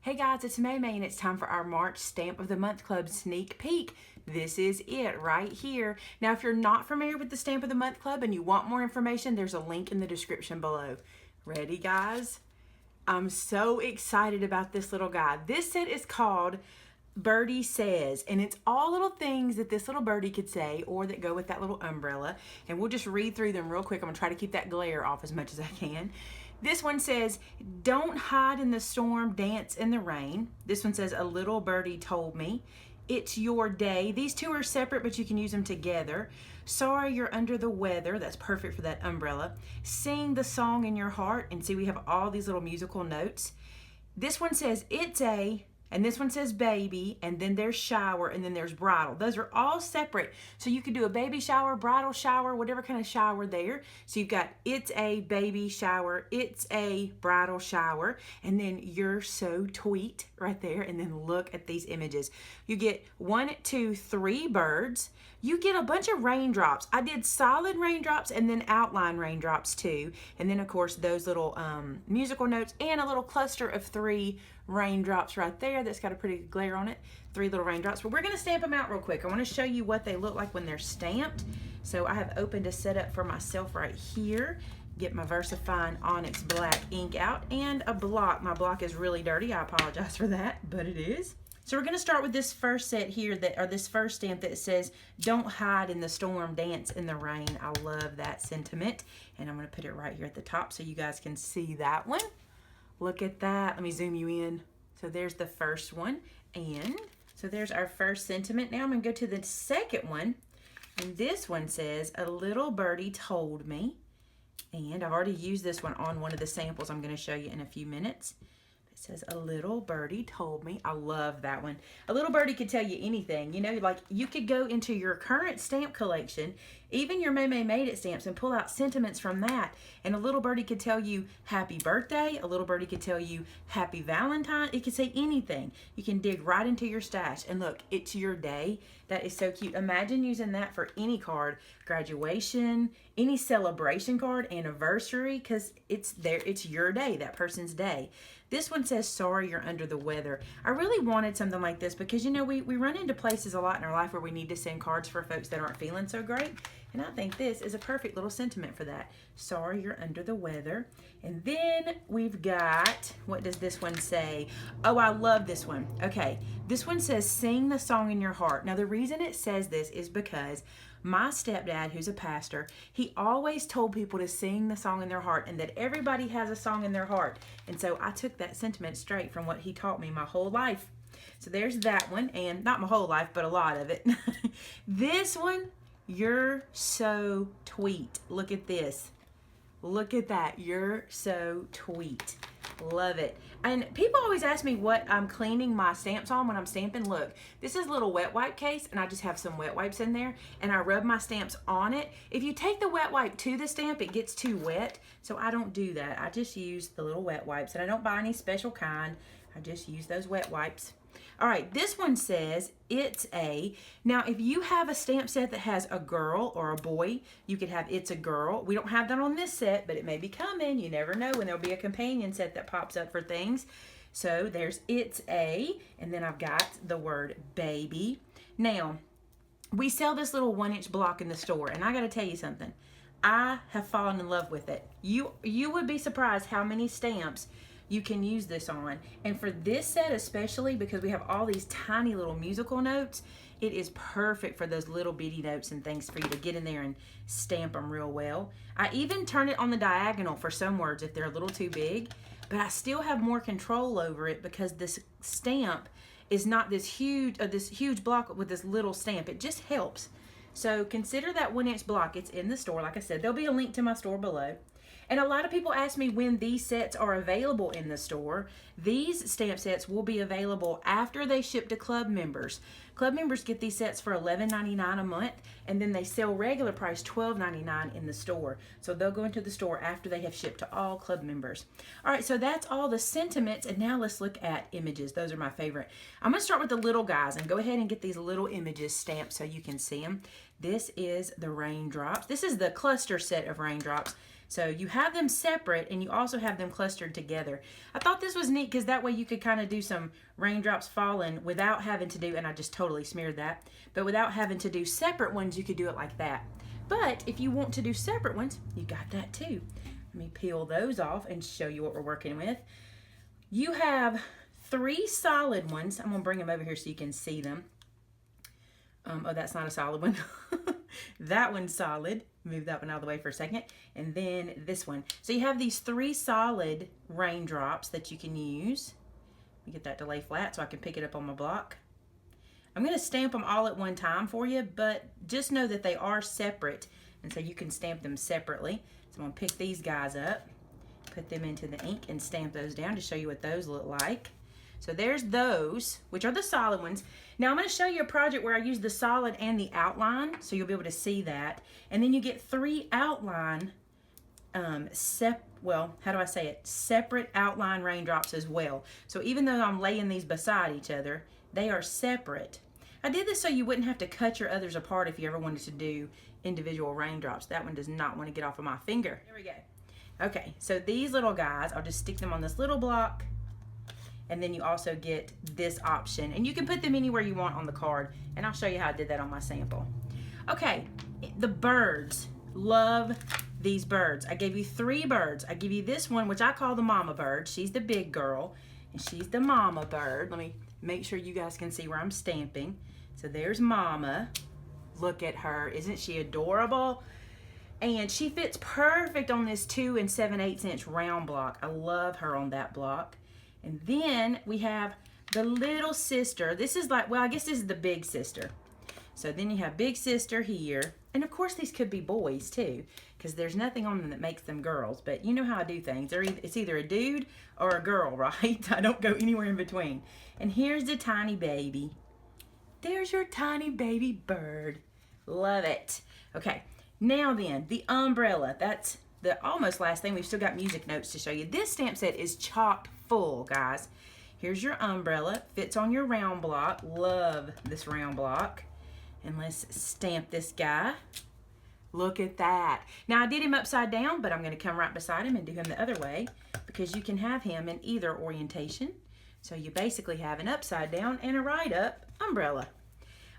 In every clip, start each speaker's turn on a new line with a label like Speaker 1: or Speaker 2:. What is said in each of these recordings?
Speaker 1: Hey guys, it's Maymay and it's time for our March Stamp of the Month Club sneak peek. This is it right here. Now, if you're not familiar with the Stamp of the Month Club and you want more information, there's a link in the description below. Ready, guys? I'm so excited about this little guy. This set is called Birdy Says, and it's all little things that this little birdie could say or that go with that little umbrella. And we'll just read through them real quick. I'm gonna try to keep that glare off as much as I can. This one says, don't hide in the storm, dance in the rain. This one says, a little birdie told me. It's your day. These two are separate, but you can use them together. Sorry you're under the weather. That's perfect for that umbrella. Sing the song in your heart. And see, we have all these little musical notes. This one says, it's a, and this one says baby, and then there's shower, and then there's bridal. Those are all separate. So you could do a baby shower, bridal shower, whatever kind of shower there. So you've got it's a baby shower, it's a bridal shower, and then you're so tweet right there. And then look at these images. You get 1, 2, 3 birds. You get a bunch of raindrops. I did solid raindrops and then outline raindrops too. And then of course those little musical notes and a little cluster of 3 raindrops right there that's got a pretty good glare on it. 3 little raindrops. But we're gonna stamp them out real quick. I wanna show you what they look like when they're stamped. So I have opened a setup for myself right here. Get my VersaFine Onyx black ink out and a block. My block is really dirty. I apologize for that, but it is. So we're gonna start with this first set here, this first stamp that says, don't hide in the storm, dance in the rain. I love that sentiment. And I'm gonna put it right here at the top so you guys can see that one. Look at that, let me zoom you in. So there's the first one. And so there's our first sentiment. Now I'm gonna go to the second one. And this one says, a little birdie told me. And I've already used this one on one of the samples I'm gonna show you in a few minutes. It says, a little birdie told me. I love that one. A little birdie could tell you anything. You know, like you could go into your current stamp collection, even your Maymay Made It stamps, and pull out sentiments from that. And a little birdie could tell you happy birthday. A little birdie could tell you happy Valentine. It could say anything. You can dig right into your stash. And look, it's your day. That is so cute. Imagine using that for any card, graduation, any celebration card, anniversary, because it's your day, that person's day. This one says, sorry you're under the weather. I really wanted something like this because, you know, we run into places a lot in our life where we need to send cards for folks that aren't feeling so great. And I think this is a perfect little sentiment for that. Sorry you're under the weather. And then we've got, what does this one say? Oh, I love this one. Okay, this one says, sing the song in your heart. Now, the reason it says this is because my stepdad, who's a pastor, he always told people to sing the song in their heart and that everybody has a song in their heart. And so I took that sentiment straight from what he taught me my whole life. So there's that one, and not my whole life, but a lot of it. This one, you're so tweet. Look at this. Look at that. You're so tweet. Love it. And people always ask me what I'm cleaning my stamps on when I'm stamping. Look, this is a little wet wipe case, and I just have some wet wipes in there, and I rub my stamps on it. If you take the wet wipe to the stamp, it gets too wet, so I don't do that. I just use the little wet wipes, and I don't buy any special kind. I just use those wet wipes. All right, this one says, it's a. Now, if you have a stamp set that has a girl or a boy, you could have it's a girl. We don't have that on this set, but it may be coming. You never know when there'll be a companion set that pops up for things. So there's it's a, and then I've got the word baby. Now, we sell this little 1-inch block in the store, and I got to tell you something. I have fallen in love with it. You would be surprised how many stamps you can use this on. And for this set especially, because we have all these tiny little musical notes, it is perfect for those little bitty notes and things for you to get in there and stamp them real well. I even turn it on the diagonal for some words if they're a little too big, but I still have more control over it because this stamp is not this huge block with this little stamp. It just helps. So consider that 1-inch block. It's in the store. Like I said, there'll be a link to my store below. And a lot of people ask me when these sets are available in the store. These stamp sets will be available after they ship to club members. Club members get these sets for $11.99 a month, and then they sell regular price $12.99 in the store. So they'll go into the store after they have shipped to all club members. All right, so that's all the sentiments, and now let's look at images. Those are my favorite. I'm gonna start with the little guys and go ahead and get these little images stamped so you can see them. This is the raindrops. This is the cluster set of raindrops. So you have them separate and you also have them clustered together. I thought this was neat because that way you could kind of do some raindrops falling without having to do, and I just totally smeared that, but without having to do separate ones, you could do it like that. But if you want to do separate ones, you got that too. Let me peel those off and show you what we're working with. You have 3 solid ones. I'm going to bring them over here so you can see them. Oh, that's not a solid one. That one's solid. Move that one out of the way for a second. And then this one. So you have these 3 solid raindrops that you can use. Let me get that to lay flat so I can pick it up on my block. I'm going to stamp them all at one time for you, but just know that they are separate. And so you can stamp them separately. So I'm going to pick these guys up, put them into the ink, and stamp those down to show you what those look like. So there's those, which are the solid ones. Now I'm going to show you a project where I use the solid and the outline, so you'll be able to see that. And then you get 3 outline, separate outline raindrops as well. So even though I'm laying these beside each other, they are separate. I did this so you wouldn't have to cut your others apart if you ever wanted to do individual raindrops. That one does not want to get off of my finger. There we go. Okay, so these little guys, I'll just stick them on this little block. And then you also get this option. And you can put them anywhere you want on the card. And I'll show you how I did that on my sample. Okay, the birds. Love these birds. I gave you 3 birds. I give you this one, which I call the mama bird. She's the big girl. And she's the mama bird. Let me make sure you guys can see where I'm stamping. So there's mama. Look at her. Isn't she adorable? And she fits perfect on this 2 7/8 inch round block. I love her on that block. And then we have the little sister. This is like, well, I guess this is the big sister. So then you have big sister here. And of course these could be boys too, because there's nothing on them that makes them girls. But you know how I do things. It's either a dude or a girl, right? I don't go anywhere in between. And here's the tiny baby. There's your tiny baby bird. Love it. Okay, now then, the umbrella. That's the almost last thing. We've still got music notes to show you. This stamp set is chock full, guys. Here's your umbrella. Fits on your round block. Love this round block. And let's stamp this guy. Look at that. Now I did him upside down, but I'm going to come right beside him and do him the other way, because you can have him in either orientation. So you basically have an upside down and a right up umbrella.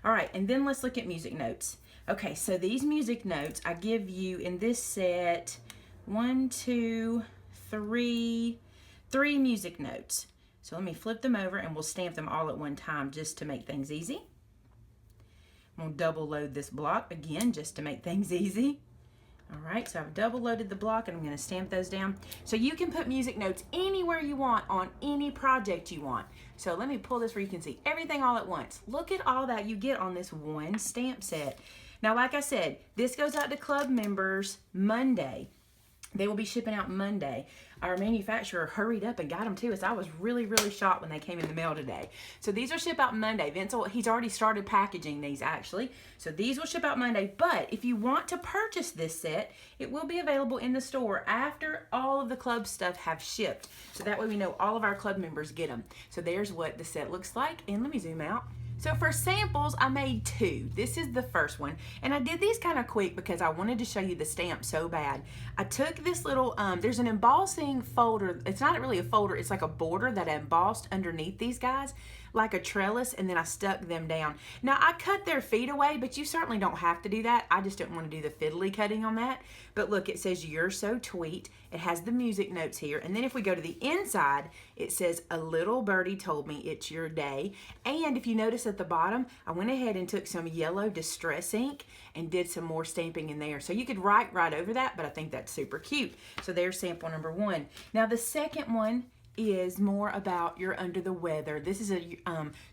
Speaker 1: All right, and then let's look at music notes. Okay, so these music notes I give you in this set 1, 2, 3 music notes. So let me flip them over and we'll stamp them all at one time just to make things easy. I'm going to double load this block again just to make things easy. All right, so I've double loaded the block and I'm going to stamp those down. So you can put music notes anywhere you want on any project you want. So let me pull this where you can see everything all at once. Look at all that you get on this one stamp set. Now, like I said, this goes out to club members Monday. They will be shipping out Monday. Our manufacturer hurried up and got them to us. I was really, really shocked when they came in the mail today. So these will ship out Monday. Vince, he's already started packaging these actually. So these will ship out Monday. But if you want to purchase this set, it will be available in the store after all of the club stuff have shipped. So that way we know all of our club members get them. So there's what the set looks like. And let me zoom out. So for samples, I made 2. This is the first one. And I did these kind of quick because I wanted to show you the stamp so bad. I took this little, there's an embossing folder. It's not really a folder, it's like a border that I embossed underneath these guys, like a trellis, and then I stuck them down. Now I cut their feet away, but you certainly don't have to do that. I just didn't want to do the fiddly cutting on that. But look, it says "You're so tweet." It has the music notes here. And then if we go to the inside, it says "A little birdie told me it's your day." And if you notice at the bottom, I went ahead and took some yellow distress ink and did some more stamping in there. So you could write right over that, but I think that's super cute. So there's sample number 1. Now the second one is more about "You're under the weather." This is a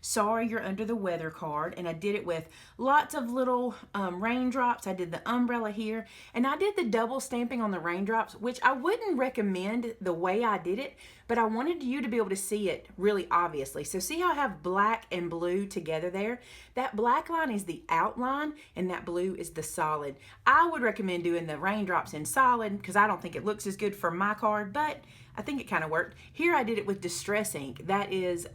Speaker 1: sorry you're under the weather card, and I did it with lots of little raindrops. I did the umbrella here, and I did the double stamping on the raindrops, which I wouldn't recommend the way I did it, but I wanted you to be able to see it really obviously. So see how I have black and blue together there? That black line is the outline and that blue is the solid. I would recommend doing the raindrops in solid because I don't think it looks as good for my card, but I think it kind of worked. Here I did it with distress ink. That is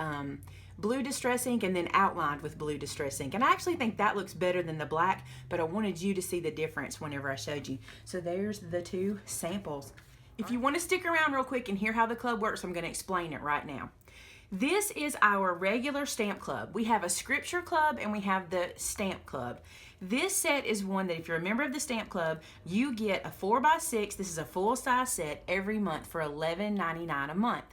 Speaker 1: blue distress ink and then outlined with blue distress ink. And I actually think that looks better than the black, but I wanted you to see the difference whenever I showed you. So there's the 2 samples. If you want to stick around real quick and hear how the club works, I'm going to explain it right now. This is our regular stamp club. We have a scripture club and we have the stamp club. This set is one that if you're a member of the stamp club, you get a 4x6. This is a full-size set every month for $11.99 a month.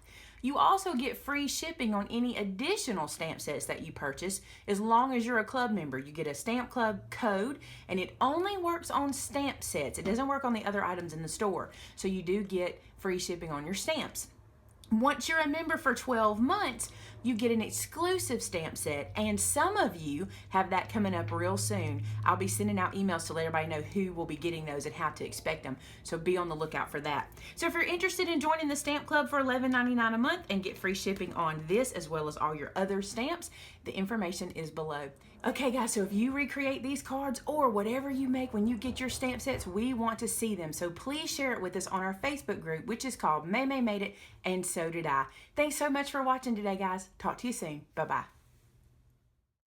Speaker 1: You also get free shipping on any additional stamp sets that you purchase as long as you're a club member. You get a stamp club code and it only works on stamp sets. It doesn't work on the other items in the store. So you do get free shipping on your stamps. Once you're a member for 12 months, you get an exclusive stamp set, and some of you have that coming up real soon. I'll be sending out emails to let everybody know who will be getting those and how to expect them, so be on the lookout for that. So if you're interested in joining the Stamp Club for $11.99 a month and get free shipping on this as well as all your other stamps, the information is below. Okay guys, so if you recreate these cards or whatever you make when you get your stamp sets, we want to see them. So please share it with us on our Facebook group, which is called Maymay Made It, and so did I. Thanks so much for watching today, guys. Talk to you soon. Bye-bye.